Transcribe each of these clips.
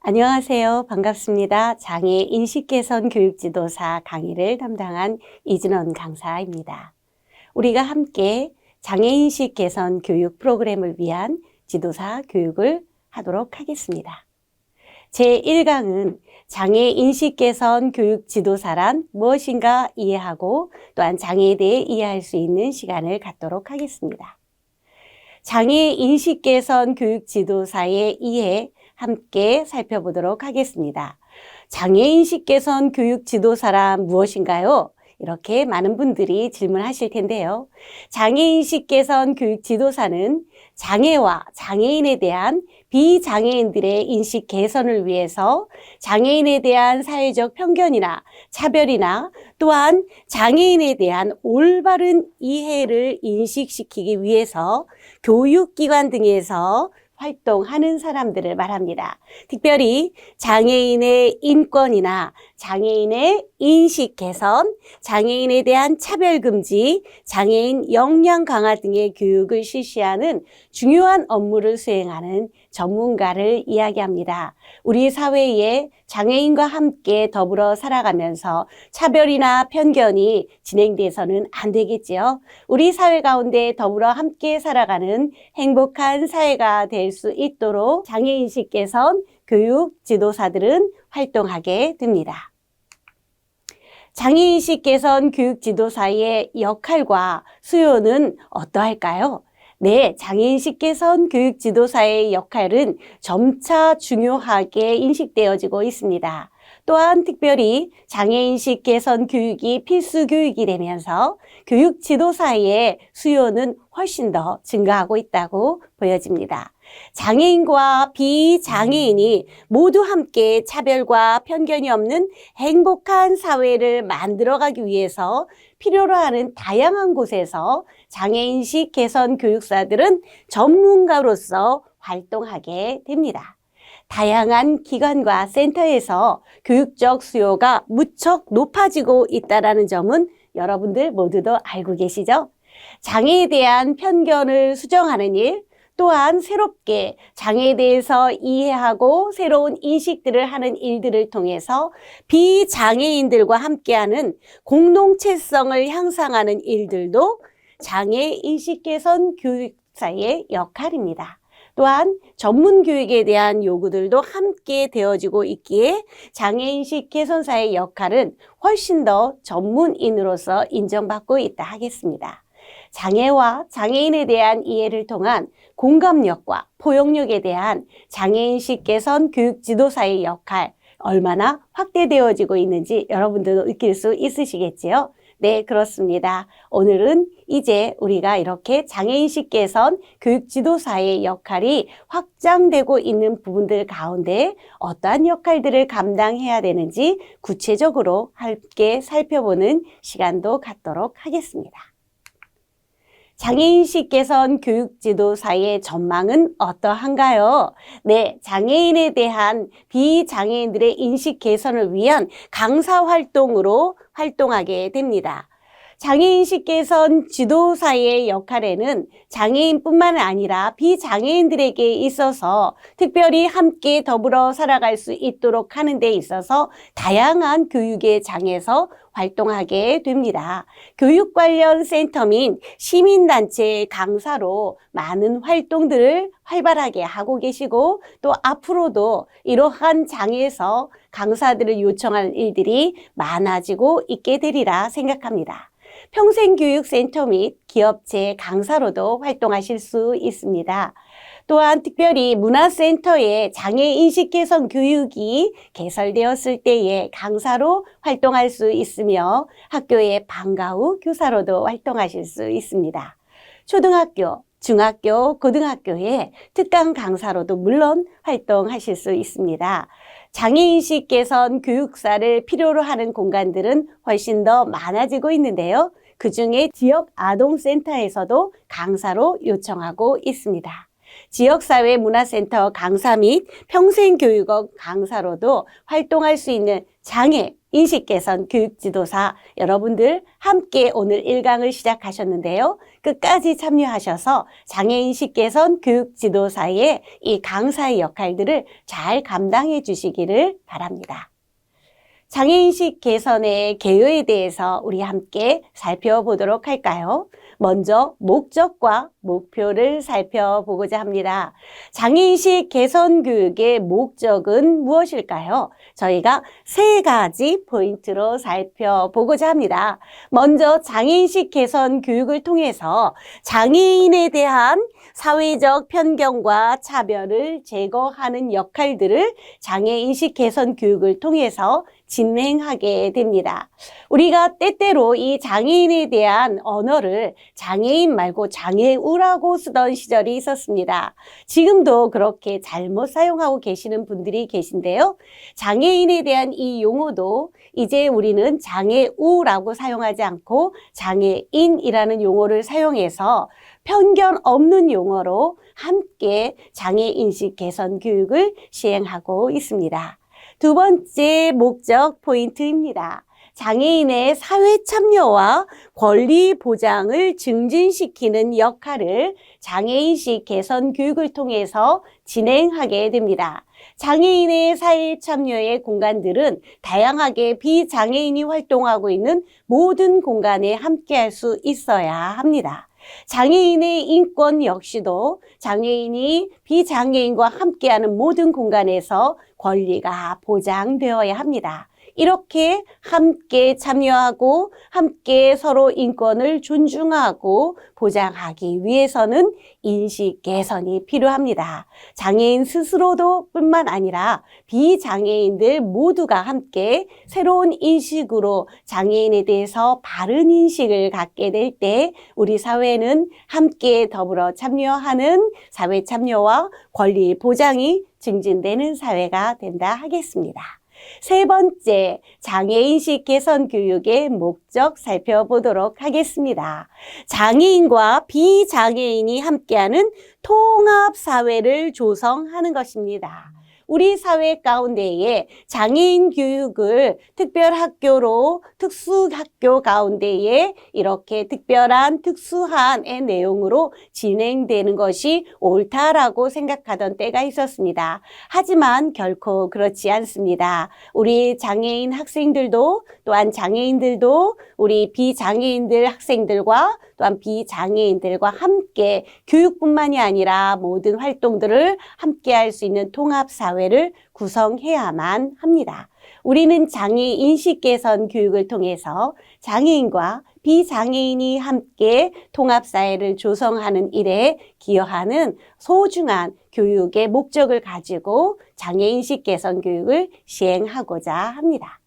안녕하세요. 반갑습니다. 장애 인식 개선 교육 지도사 강의를 담당한 이진원 강사입니다. 우리가 함께 장애 인식 개선 교육 프로그램을 위한 지도사 교육을 하도록 하겠습니다. 제1강은 장애 인식 개선 교육 지도사란 무엇인가 이해하고 또한 장애에 대해 이해할 수 있는 시간을 갖도록 하겠습니다. 장애 인식 개선 교육 지도사의 이해 함께 살펴보도록 하겠습니다. 장애인식 개선 교육 지도사란 무엇인가요? 이렇게 많은 분들이 질문하실 텐데요. 장애인식 개선 교육 지도사는 장애와 장애인에 대한 비장애인들의 인식 개선을 위해서 장애인에 대한 사회적 편견이나 차별이나 또한 장애인에 대한 올바른 이해를 인식시키기 위해서 교육기관 등에서 활동하는 사람들을 말합니다. 특별히 장애인의 인권이나 장애인의 인식 개선, 장애인에 대한 차별 금지, 장애인 역량 강화 등의 교육을 실시하는 중요한 업무를 수행하는 전문가를 이야기합니다. 우리 사회에 장애인과 함께 더불어 살아가면서 차별이나 편견이 진행돼서는 안 되겠지요. 우리 사회 가운데 더불어 함께 살아가는 행복한 사회가 될 수 있도록 장애인식 개선 교육 지도사들은 활동하게 됩니다. 장애인식 개선 교육 지도사의 역할과 수요는 어떠할까요? 네, 장애인식 개선 교육 지도사의 역할은 점차 중요하게 인식되어지고 있습니다. 또한 특별히 장애인식 개선 교육이 필수 교육이 되면서 교육 지도사의 수요는 훨씬 더 증가하고 있다고 보여집니다. 장애인과 비장애인이 모두 함께 차별과 편견이 없는 행복한 사회를 만들어가기 위해서 필요로 하는 다양한 곳에서 장애인식 개선 교육사들은 전문가로서 활동하게 됩니다. 다양한 기관과 센터에서 교육적 수요가 무척 높아지고 있다는 점은 여러분들 모두도 알고 계시죠? 장애에 대한 편견을 수정하는 일, 또한 새롭게 장애에 대해서 이해하고 새로운 인식들을 하는 일들을 통해서 비장애인들과 함께하는 공동체성을 향상하는 일들도 장애인식 개선 교육사의 역할입니다. 또한 전문 교육에 대한 요구들도 함께 되어지고 있기에 장애인식 개선사의 역할은 훨씬 더 전문인으로서 인정받고 있다 하겠습니다. 장애와 장애인에 대한 이해를 통한 공감력과 포용력에 대한 장애인식 개선 교육 지도사의 역할 얼마나 확대되어지고 있는지 여러분들도 느낄 수 있으시겠지요? 네, 그렇습니다. 오늘은 이제 우리가 이렇게 장애인식 개선 교육 지도사의 역할이 확장되고 있는 부분들 가운데 어떠한 역할들을 감당해야 되는지 구체적으로 함께 살펴보는 시간도 갖도록 하겠습니다. 장애인식 개선 교육 지도사의 전망은 어떠한가요? 네, 장애인에 대한 비장애인들의 인식 개선을 위한 강사 활동으로 활동하게 됩니다. 장애인식 개선 지도사의 역할에는 장애인뿐만 아니라 비장애인들에게 있어서 특별히 함께 더불어 살아갈 수 있도록 하는 데 있어서 다양한 교육의 장에서 활동하게 됩니다. 교육 관련 센터 및 시민단체 강사로 많은 활동들을 활발하게 하고 계시고 또 앞으로도 이러한 장에서 강사들을 요청하는 일들이 많아지고 있게 되리라 생각합니다. 평생교육센터 및 기업체 강사로도 활동하실 수 있습니다. 또한 특별히 문화센터에 장애인식 개선 교육이 개설되었을 때에 강사로 활동할 수 있으며 학교의 방과 후 교사로도 활동하실 수 있습니다. 초등학교, 중학교, 고등학교에 특강 강사로도 물론 활동하실 수 있습니다. 장애인식 개선 교육사를 필요로 하는 공간들은 훨씬 더 많아지고 있는데요. 그중에 지역 아동센터에서도 강사로 요청하고 있습니다. 지역사회 문화센터 강사 및 평생교육원 강사로도 활동할 수 있는 장애 인식 개선 교육지도사 여러분들 함께 오늘 1강을 시작하셨는데요. 끝까지 참여하셔서 장애인식 개선 교육지도사의 이 강사의 역할들을 잘 감당해 주시기를 바랍니다. 장애인식 개선의 개요에 대해서 우리 함께 살펴보도록 할까요? 먼저 목적과 목표를 살펴보고자 합니다. 장애인식 개선 교육의 목적은 무엇일까요? 저희가 3가지 포인트로 살펴보고자 합니다. 먼저 장애인식 개선 교육을 통해서 장애인에 대한 사회적 편견과 차별을 제거하는 역할들을 장애인식 개선 교육을 통해서 진행하게 됩니다. 우리가 때때로 이 장애인에 대한 언어를 장애인 말고 장애우라고 쓰던 시절이 있었습니다. 지금도 그렇게 잘못 사용하고 계시는 분들이 계신데요. 장애인에 대한 이 용어도 이제 우리는 장애우라고 사용하지 않고 장애인이라는 용어를 사용해서 편견 없는 용어로 함께 장애인식 개선 교육을 시행하고 있습니다. 두 번째 목적 포인트입니다. 장애인의 사회 참여와 권리 보장을 증진시키는 역할을 장애인식 개선 교육을 통해서 진행하게 됩니다. 장애인의 사회 참여의 공간들은 다양하게 비장애인이 활동하고 있는 모든 공간에 함께할 수 있어야 합니다. 장애인의 인권 역시도 장애인이 비장애인과 함께하는 모든 공간에서 권리가 보장되어야 합니다. 이렇게 함께 참여하고 함께 서로 인권을 존중하고 보장하기 위해서는 인식 개선이 필요합니다. 장애인 스스로도 뿐만 아니라 비장애인들 모두가 함께 새로운 인식으로 장애인에 대해서 바른 인식을 갖게 될 때 우리 사회는 함께 더불어 참여하는 사회 참여와 권리 보장이 증진되는 사회가 된다 하겠습니다. 세 번째, 장애인식 개선 교육의 목적 살펴보도록 하겠습니다. 장애인과 비장애인이 함께하는 통합사회를 조성하는 것입니다. 우리 사회 가운데에 장애인 교육을 특별학교로 특수학교 가운데에 이렇게 특별한 특수한 내용으로 진행되는 것이 옳다라고 생각하던 때가 있었습니다. 하지만 결코 그렇지 않습니다. 우리 장애인 학생들도 또한 장애인들도 우리 비장애인들 학생들과 또한 비장애인들과 함께 교육뿐만이 아니라 모든 활동들을 함께 할 수 있는 통합사회를 구성해야만 합니다. 우리는 장애인식 개선 교육을 통해서 장애인과 비장애인이 함께 통합사회를 조성하는 일에 기여하는 소중한 교육의 목적을 가지고 장애인식 개선 교육을 시행하고자 합니다.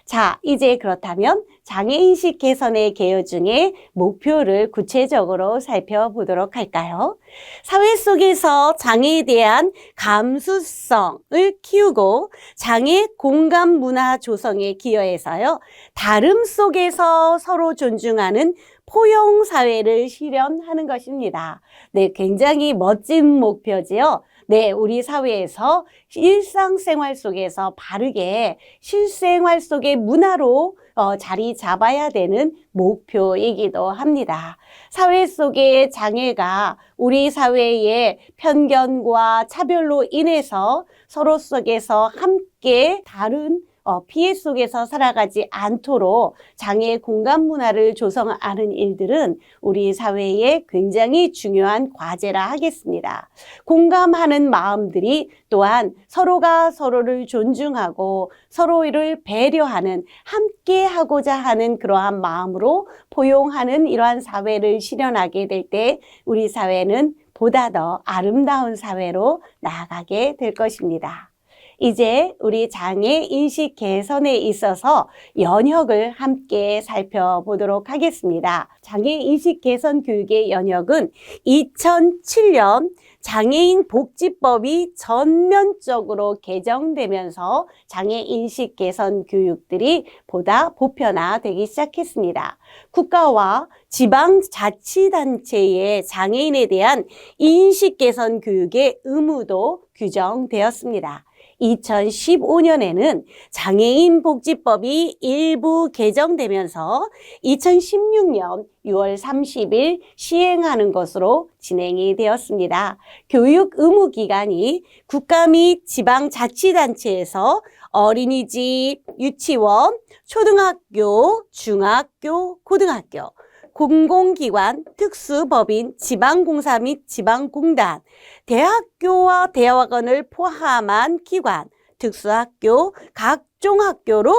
자, 이제 그렇다면 장애인식 개선의 개요 중에 목표를 구체적으로 살펴보도록 할까요? 사회 속에서 장애에 대한 감수성을 키우고 장애 공감 문화 조성에 기여해서요. 다름 속에서 서로 존중하는 포용 사회를 실현하는 것입니다. 네, 굉장히 멋진 목표지요. 네, 우리 사회에서 일상생활 속에서 바르게 실생활 속의 문화로 자리 잡아야 되는 목표이기도 합니다. 사회 속의 장애가 우리 사회의 편견과 차별로 인해서 서로 속에서 함께 다른 피해 속에서 살아가지 않도록 장애 공감 문화를 조성하는 일들은 우리 사회에 굉장히 중요한 과제라 하겠습니다. 공감하는 마음들이 또한 서로가 서로를 존중하고 서로를 배려하는 함께 하고자 하는 그러한 마음으로 포용하는 이러한 사회를 실현하게 될 때 우리 사회는 보다 더 아름다운 사회로 나아가게 될 것입니다. 이제 우리 장애인식 개선에 있어서 연역을 함께 살펴보도록 하겠습니다. 장애인식 개선 교육의 연역은 2007년 장애인 복지법이 전면적으로 개정되면서 장애 인식 개선 교육들이 보다 보편화되기 시작했습니다. 국가와 지방자치단체의 장애인에 대한 인식 개선 교육의 의무도 규정되었습니다. 2015년에는 장애인 복지법이 일부 개정되면서 2016년 6월 30일 시행하는 것으로 진행이 되었습니다. 교육 의무 기간이 국가 및 지방자치단체에서 어린이집, 유치원, 초등학교, 중학교, 고등학교, 공공기관, 특수법인, 지방공사 및 지방공단, 대학교와 대학원을 포함한 기관, 특수학교, 각종 학교로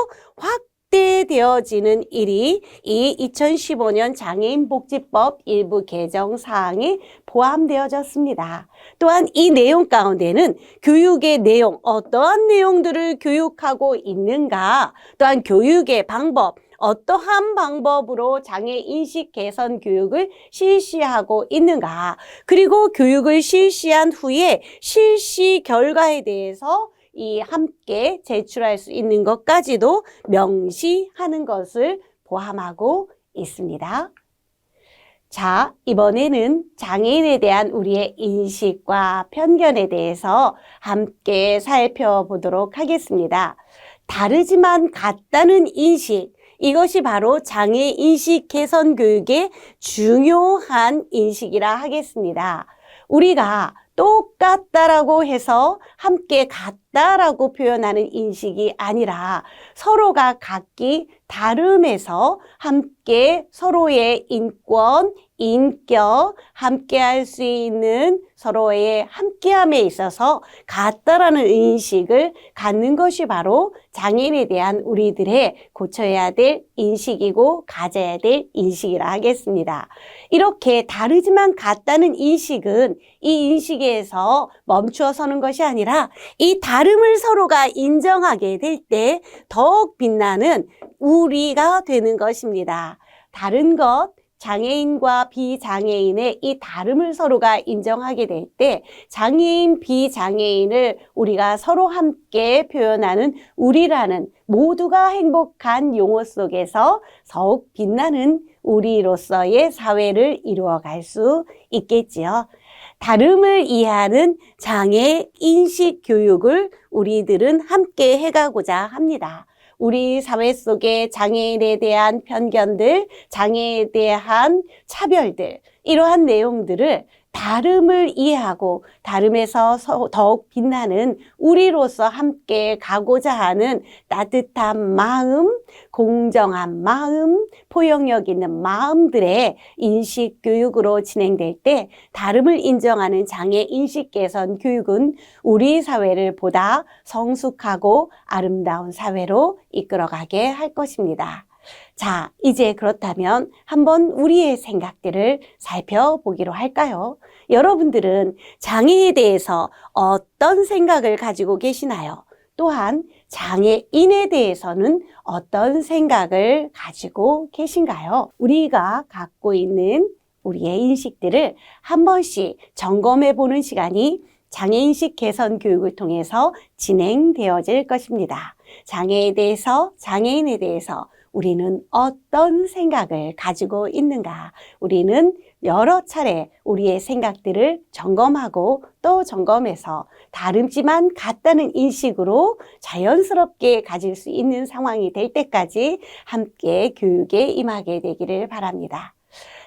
확대되어지는 일이 이 2015년 장애인복지법 일부 개정 사항에 포함되어졌습니다. 또한 이 내용 가운데는 교육의 내용, 어떠한 내용들을 교육하고 있는가, 또한 교육의 방법, 어떠한 방법으로 장애인식 개선 교육을 실시하고 있는가, 그리고 교육을 실시한 후에 실시 결과에 대해서 함께 제출할 수 있는 것까지도 명시하는 것을 포함하고 있습니다. 자, 이번에는 장애인에 대한 우리의 인식과 편견에 대해서 함께 살펴보도록 하겠습니다. 다르지만 같다는 인식, 이것이 바로 장애인식 개선 교육의 중요한 인식이라 하겠습니다. 우리가 똑같다라고 해서 함께 같다라고 표현하는 인식이 아니라 서로가 각기 다름에서 함께 서로의 인권, 인격, 함께 할 수 있는 서로의 함께함에 있어서 같다라는 인식을 갖는 것이 바로 장애인에 대한 우리들의 고쳐야 될 인식이고 가져야 될 인식이라 하겠습니다. 이렇게 다르지만 같다는 인식은 이 인식에서 멈추어 서는 것이 아니라 이 다름을 서로가 인정하게 될 때 더욱 빛나는 우리가 되는 것입니다. 다른 것, 장애인과 비장애인의 이 다름을 서로가 인정하게 될 때 장애인, 비장애인을 우리가 서로 함께 표현하는 우리라는 모두가 행복한 용어 속에서 더욱 빛나는 우리로서의 사회를 이루어갈 수 있겠지요. 다름을 이해하는 장애 인식 교육을 우리들은 함께 해가고자 합니다. 우리 사회 속의 장애인에 대한 편견들, 장애에 대한 차별들, 이러한 내용들을 다름을 이해하고 다름에서 더욱 빛나는 우리로서 함께 가고자 하는 따뜻한 마음, 공정한 마음, 포용력 있는 마음들의 인식 교육으로 진행될 때 다름을 인정하는 장애 인식 개선 교육은 우리 사회를 보다 성숙하고 아름다운 사회로 이끌어가게 할 것입니다. 자, 이제 그렇다면 한번 우리의 생각들을 살펴보기로 할까요? 여러분들은 장애에 대해서 어떤 생각을 가지고 계시나요? 또한 장애인에 대해서는 어떤 생각을 가지고 계신가요? 우리가 갖고 있는 우리의 인식들을 한 번씩 점검해 보는 시간이 장애인식 개선 교육을 통해서 진행되어질 것입니다. 장애에 대해서, 장애인에 대해서 우리는 어떤 생각을 가지고 있는가? 우리는 여러 차례 우리의 생각들을 점검하고 또 점검해서 다르지만 같다는 인식으로 자연스럽게 가질 수 있는 상황이 될 때까지 함께 교육에 임하게 되기를 바랍니다.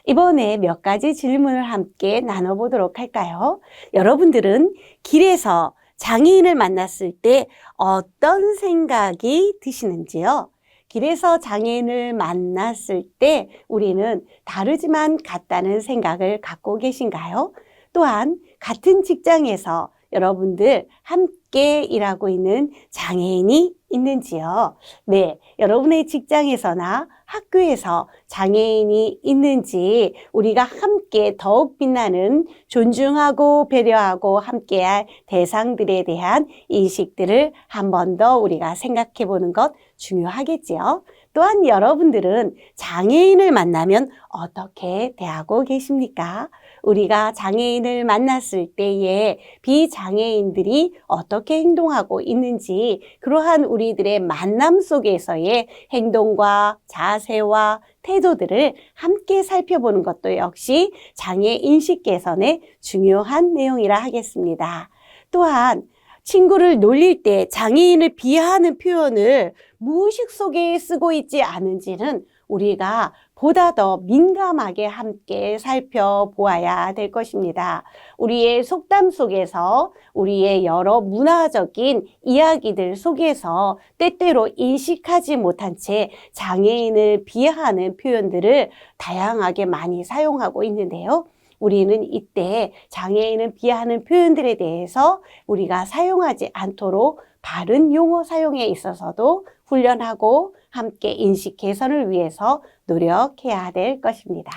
이번에 몇 가지 질문을 함께 나눠보도록 할까요? 여러분들은 길에서 장애인을 만났을 때 어떤 생각이 드시는지요? 길에서 장애인을 만났을 때 우리는 다르지만 같다는 생각을 갖고 계신가요? 또한 같은 직장에서 여러분들 함께 일하고 있는 장애인이 있는지요? 네, 여러분의 직장에서나 학교에서 장애인이 있는지 우리가 함께 더욱 빛나는 존중하고 배려하고 함께할 대상들에 대한 인식들을 한 번 더 우리가 생각해 보는 것 중요하겠지요. 또한 여러분들은 장애인을 만나면 어떻게 대하고 계십니까? 우리가 장애인을 만났을 때에 비장애인들이 어떻게 행동하고 있는지 그러한 우리들의 만남 속에서의 행동과 자세와 태도들을 함께 살펴보는 것도 역시 장애인식 개선의 중요한 내용이라 하겠습니다. 또한 친구를 놀릴 때 장애인을 비하하는 표현을 무의식 속에 쓰고 있지 않은지는 우리가 보다 더 민감하게 함께 살펴보아야 될 것입니다. 우리의 속담 속에서 우리의 여러 문화적인 이야기들 속에서 때때로 인식하지 못한 채 장애인을 비하하는 표현들을 다양하게 많이 사용하고 있는데요. 우리는 이때 장애인을 비하하는 표현들에 대해서 우리가 사용하지 않도록 바른 용어 사용에 있어서도 훈련하고 함께 인식 개선을 위해서 노력해야 될 것입니다.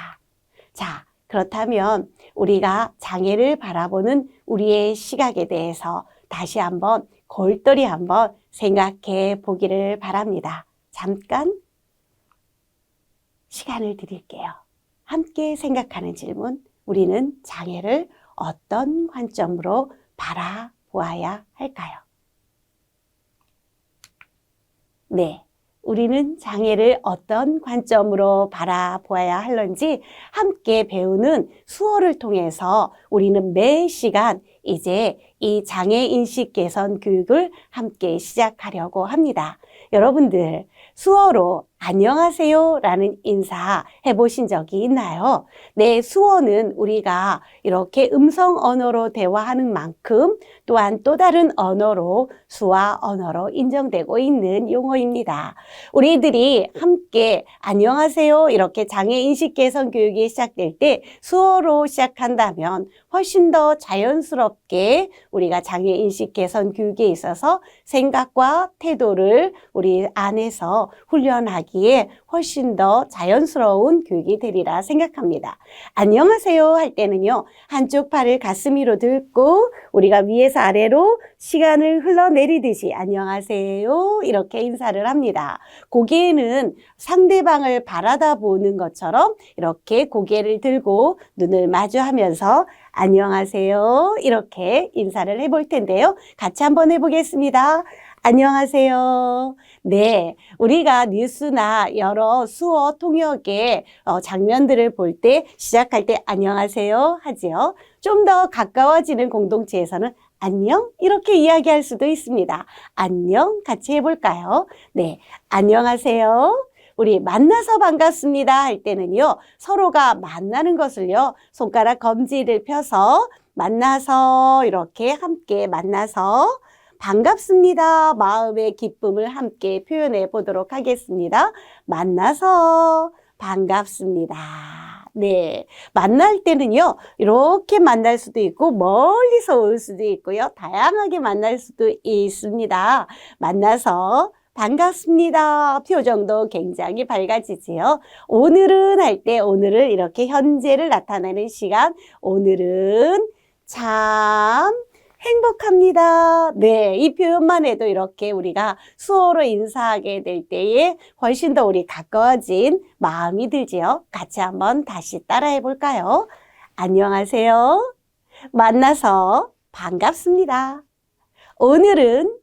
자, 그렇다면 우리가 장애를 바라보는 우리의 시각에 대해서 다시 한번 골똘히 한번 생각해 보기를 바랍니다. 잠깐 시간을 드릴게요. 함께 생각하는 질문, 우리는 장애를 어떤 관점으로 바라보아야 할까요? 네, 우리는 장애를 어떤 관점으로 바라보아야 할런지 함께 배우는 수어를 통해서 우리는 매 시간 이제 이 장애인식 개선 교육을 함께 시작하려고 합니다. 여러분들 수어로 안녕하세요 라는 인사 해보신 적이 있나요? 네, 수어는 우리가 이렇게 음성 언어로 대화하는 만큼 또한 또 다른 언어로 수화 언어로 인정되고 있는 용어입니다. 우리들이 함께 안녕하세요 이렇게 장애인식 개선 교육이 시작될 때 수어로 시작한다면 훨씬 더 자연스럽게 우리가 장애인식 개선 교육에 있어서 생각과 태도를 우리 안에서 훈련하기에 훨씬 더 자연스러운 교육이 되리라 생각합니다. 안녕하세요 할 때는요, 한쪽 팔을 가슴 위로 들고 우리가 위에서 아래로 시간을 흘러내리듯이 안녕하세요 이렇게 인사를 합니다. 고개는 상대방을 바라다 보는 것처럼 이렇게 고개를 들고 눈을 마주하면서 안녕하세요 이렇게 인사를 해볼 텐데요. 같이 한번 해보겠습니다. 안녕하세요. 네, 우리가 뉴스나 여러 수어 통역의 장면들을 볼 때 시작할 때 안녕하세요 하지요. 좀 더 가까워지는 공동체에서는 안녕 이렇게 이야기할 수도 있습니다. 안녕 같이 해볼까요? 네, 안녕하세요. 우리 만나서 반갑습니다 할 때는요, 서로가 만나는 것을요, 손가락 검지를 펴서 만나서 이렇게 함께 만나서 반갑습니다. 마음의 기쁨을 함께 표현해 보도록 하겠습니다. 만나서 반갑습니다. 네, 만날 때는요, 이렇게 만날 수도 있고 멀리서 올 수도 있고요. 다양하게 만날 수도 있습니다. 만나서 반갑습니다. 표정도 굉장히 밝아지지요. 오늘은 할 때 오늘을 이렇게 현재를 나타내는 시간, 오늘은 참 행복합니다. 네, 이 표현만 해도 이렇게 우리가 수어로 인사하게 될 때에 훨씬 더 우리 가까워진 마음이 들지요. 같이 한번 다시 따라해 볼까요? 안녕하세요. 만나서 반갑습니다. 오늘은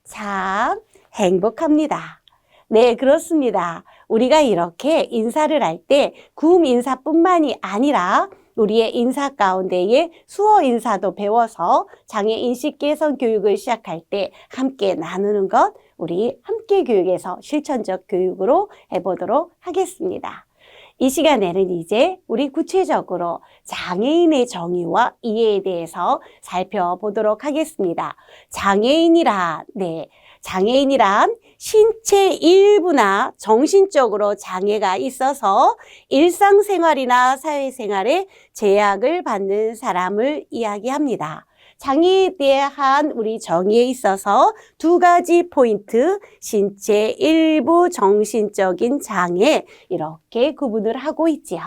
참 행복합니다. 네, 그렇습니다. 우리가 이렇게 인사를 할 때 구음 인사뿐만이 아니라 우리의 인사 가운데에 수어 인사도 배워서 장애인식 개선 교육을 시작할 때 함께 나누는 것, 우리 함께 교육에서 실천적 교육으로 해보도록 하겠습니다. 이 시간에는 이제 우리 구체적으로 장애인의 정의와 이해에 대해서 살펴보도록 하겠습니다. 장애인이란, 장애인이란 신체 일부나 정신적으로 장애가 있어서 일상생활이나 사회생활에 제약을 받는 사람을 이야기합니다. 장애에 대한 우리 정의에 있어서 두 가지 포인트, 신체 일부 정신적인 장애 이렇게 구분을 하고 있지요.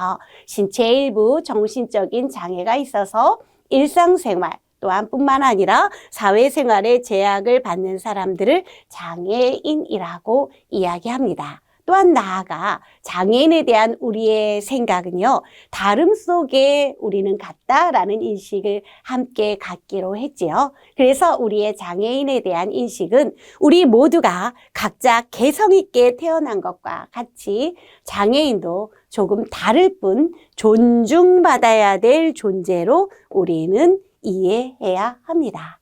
신체 일부 정신적인 장애가 있어서 일상생활 또한 뿐만 아니라 사회생활에 제약을 받는 사람들을 장애인이라고 이야기합니다. 또한 나아가 장애인에 대한 우리의 생각은요, 다름 속에 우리는 같다라는 인식을 함께 갖기로 했지요. 그래서 우리의 장애인에 대한 인식은 우리 모두가 각자 개성 있게 태어난 것과 같이 장애인도 조금 다를 뿐 존중받아야 될 존재로 우리는 이해해야 합니다.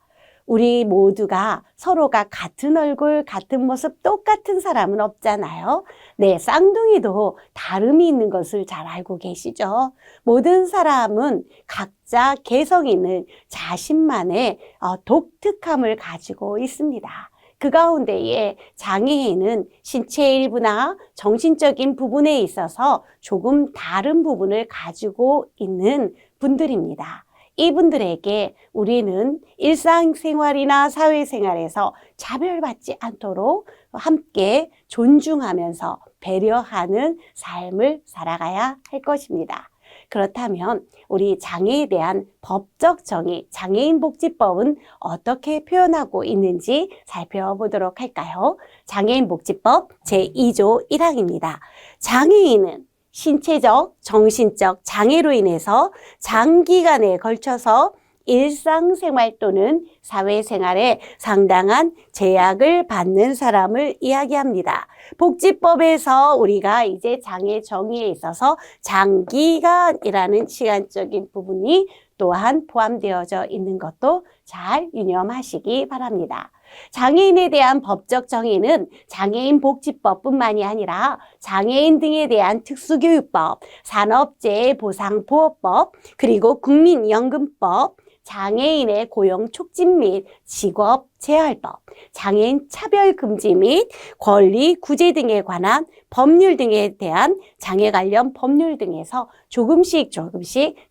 우리 모두가 서로가 같은 얼굴, 같은 모습, 똑같은 사람은 없잖아요. 네, 쌍둥이도 다름이 있는 것을 잘 알고 계시죠? 모든 사람은 각자 개성 있는 자신만의 독특함을 가지고 있습니다. 그 가운데에 장애인은 신체 일부나 정신적인 부분에 있어서 조금 다른 부분을 가지고 있는 분들입니다. 이분들에게 우리는 일상생활이나 사회생활에서 차별받지 않도록 함께 존중하면서 배려하는 삶을 살아가야 할 것입니다. 그렇다면 우리 장애에 대한 법적 정의, 장애인복지법은 어떻게 표현하고 있는지 살펴보도록 할까요? 장애인복지법 제2조 1항입니다. 장애인은 신체적, 정신적 장애로 인해서 장기간에 걸쳐서 일상생활 또는 사회생활에 상당한 제약을 받는 사람을 이야기합니다. 복지법에서 우리가 이제 장애 정의에 있어서 장기간이라는 시간적인 부분이 또한 포함되어져 있는 것도 잘 유념하시기 바랍니다. 장애인에 대한 법적 정의는 장애인복지법뿐만이 아니라 장애인 등에 대한 특수교육법, 산업재해보상보호법, 그리고 국민연금법, 장애인의 고용 촉진 및 직업 재활법, 장애인 차별 금지 및 권리 구제 등에 관한 법률 등에 대한 장애 관련 법률 등에서 조금씩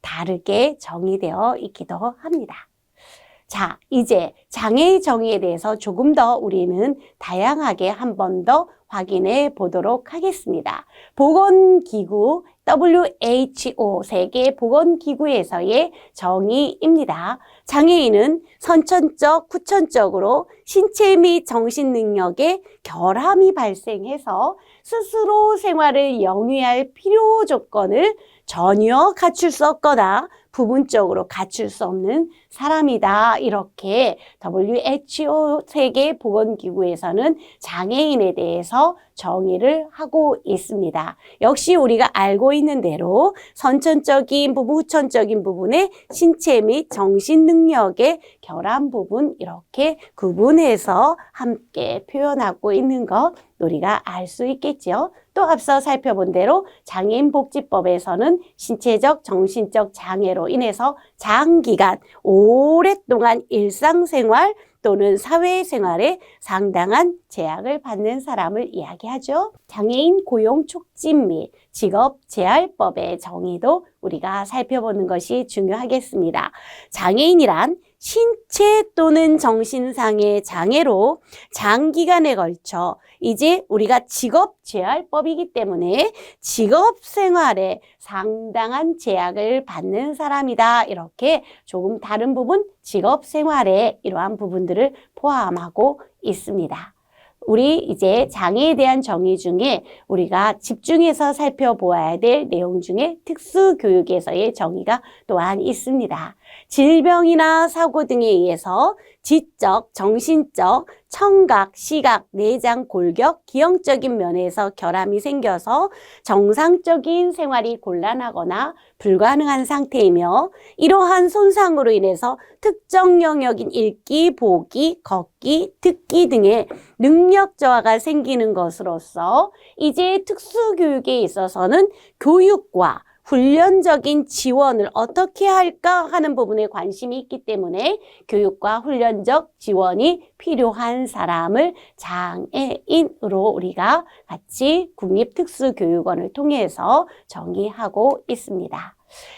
다르게 정의되어 있기도 합니다. 자, 이제 장애의 정의에 대해서 조금 더 우리는 다양하게 한 번 더 확인해 보도록 하겠습니다. 보건기구 WHO 세계보건기구에서의 정의입니다. 장애인은 선천적, 후천적으로 신체 및 정신 능력에 결함이 발생해서 스스로 생활을 영위할 필요 조건을 전혀 갖출 수 없거나 부분적으로 갖출 수 없는 사람이다. 이렇게 WHO 세계보건기구에서는 장애인에 대해서 정의를 하고 있습니다. 역시 우리가 알고 있는 대로 선천적인 부분, 후천적인 부분에 신체 및 정신 능력의 결함 부분 이렇게 구분해서 함께 표현하고 있는 것 우리가 알 수 있겠죠. 또 앞서 살펴본 대로 장애인복지법에서는 신체적, 정신적 장애로 인해서 장기간 오랫동안 일상생활 또는 사회생활에 상당한 제약을 받는 사람을 이야기하죠. 장애인 고용 촉진 및 직업 재활법의 정의도 우리가 살펴보는 것이 중요하겠습니다. 장애인이란 신체 또는 정신상의 장애로 장기간에 걸쳐 이제 우리가 직업재활법이기 때문에 직업생활에 상당한 제약을 받는 사람이다. 이렇게 조금 다른 부분 직업생활에 이러한 부분들을 포함하고 있습니다. 우리 이제 장애에 대한 정의 중에 우리가 집중해서 살펴보아야 될 내용 중에 특수교육에서의 정의가 또한 있습니다. 질병이나 사고 등에 의해서 지적, 정신적, 청각, 시각, 내장, 골격, 기형적인 면에서 결함이 생겨서 정상적인 생활이 곤란하거나 불가능한 상태이며 이러한 손상으로 인해서 특정 영역인 읽기, 보기, 걷기, 듣기 등의 능력 저하가 생기는 것으로서 이제 특수교육에 있어서는 교육과 훈련적인 지원을 어떻게 할까 하는 부분에 관심이 있기 때문에 교육과 훈련적 지원이 필요한 사람을 장애인으로 우리가 같이 국립특수교육원을 통해서 정의하고 있습니다.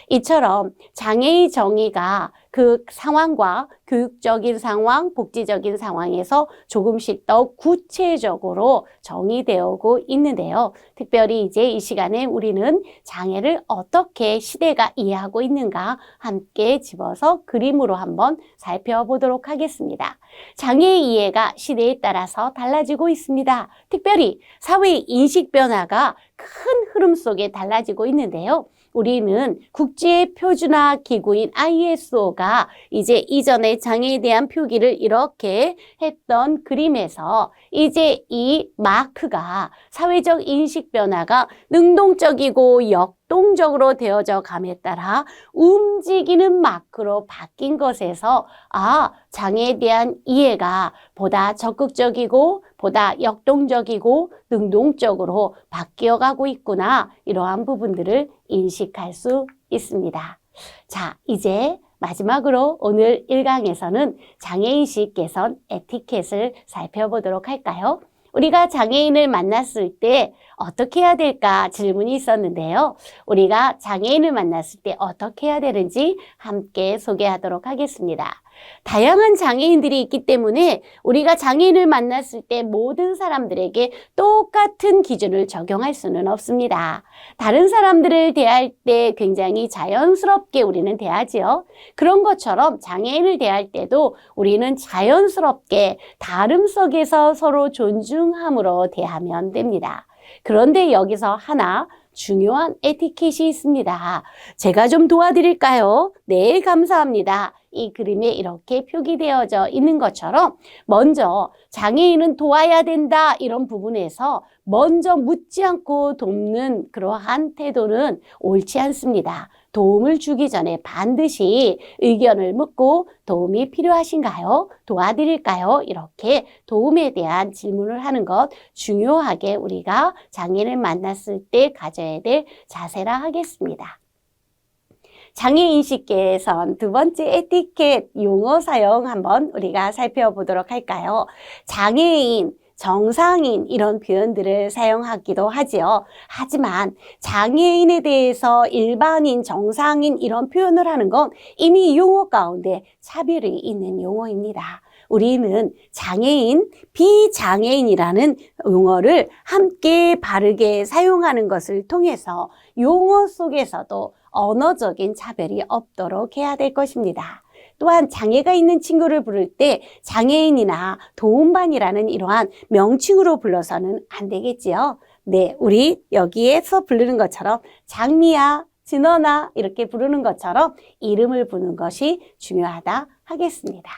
이처럼 장애의 정의가 그 상황과 교육적인 상황, 복지적인 상황에서 조금씩 더 구체적으로 정의되고 있는데요. 특별히 이제 이 시간에 우리는 장애를 어떻게 시대가 이해하고 있는가 함께 집어서 그림으로 한번 살펴보도록 하겠습니다. 장애의 이해가 시대에 따라서 달라지고 있습니다. 특별히 사회의 인식 변화가 큰 흐름 속에 달라지고 있는데요. 우리는 국제 표준화 기구인 ISO가 이제 이전에 장애에 대한 표기를 이렇게 했던 그림에서 이제 이 마크가 사회적 인식 변화가 능동적이고 역동적으로 되어져 감에 따라 움직이는 마크로 바뀐 것에서 장애에 대한 이해가 보다 적극적이고 보다 역동적이고 능동적으로 바뀌어가고 있구나. 이러한 부분들을 인식할 수 있습니다. 자, 이제 마지막으로 오늘 1강에서는 장애인식 개선 에티켓을 살펴보도록 할까요? 우리가 장애인을 만났을 때 어떻게 해야 될까 질문이 있었는데요. 우리가 장애인을 만났을 때 어떻게 해야 되는지 함께 소개하도록 하겠습니다. 다양한 장애인들이 있기 때문에 우리가 장애인을 만났을 때 모든 사람들에게 똑같은 기준을 적용할 수는 없습니다. 다른 사람들을 대할 때 굉장히 자연스럽게 우리는 대하지요. 그런 것처럼 장애인을 대할 때도 우리는 자연스럽게 다름 속에서 서로 존중함으로 대하면 됩니다. 그런데 여기서 하나 중요한 에티켓이 있습니다. 제가 좀 도와드릴까요? 네, 감사합니다. 이 그림에 이렇게 표기되어져 있는 것처럼 먼저 장애인은 도와야 된다 이런 부분에서 먼저 묻지 않고 돕는 그러한 태도는 옳지 않습니다. 도움을 주기 전에 반드시 의견을 묻고 도움이 필요하신가요? 도와드릴까요? 이렇게 도움에 대한 질문을 하는 것 중요하게 우리가 장애인을 만났을 때 가져야 될 자세라 하겠습니다. 장애인식 개선 두 번째 에티켓 용어 사용 한번 우리가 살펴보도록 할까요? 장애인, 정상인 이런 표현들을 사용하기도 하지요. 하지만 장애인에 대해서 일반인, 정상인 이런 표현을 하는 건 이미 용어 가운데 차별이 있는 용어입니다. 우리는 장애인, 비장애인이라는 용어를 함께 바르게 사용하는 것을 통해서 용어 속에서도 언어적인 차별이 없도록 해야 될 것입니다. 또한 장애가 있는 친구를 부를 때 장애인이나 도움반이라는 이러한 명칭으로 불러서는 안 되겠지요. 네, 우리 여기에서 부르는 것처럼 장미야, 진원아 이렇게 부르는 것처럼 이름을 부르는 것이 중요하다 하겠습니다.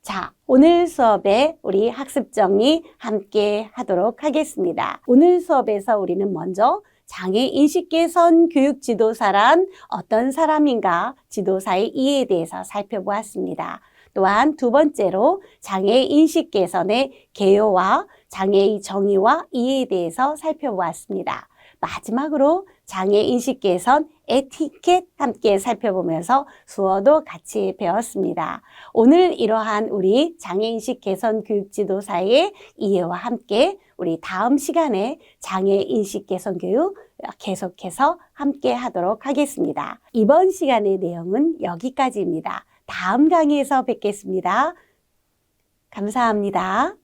자, 오늘 수업에 우리 학습 정리 함께 하도록 하겠습니다. 오늘 수업에서 우리는 먼저 장애인식 개선 교육 지도사란 어떤 사람인가 지도사의 이해에 대해서 살펴보았습니다. 또한 두 번째로 장애인식 개선의 개요와 장애의 정의와 이해에 대해서 살펴보았습니다. 마지막으로 장애인식 개선 에티켓 함께 살펴보면서 수어도 같이 배웠습니다. 오늘 이러한 우리 장애인식 개선 교육 지도사의 이해와 함께 우리 다음 시간에 장애인식 개선 교육 계속해서 함께 하도록 하겠습니다. 이번 시간의 내용은 여기까지입니다. 다음 강의에서 뵙겠습니다. 감사합니다.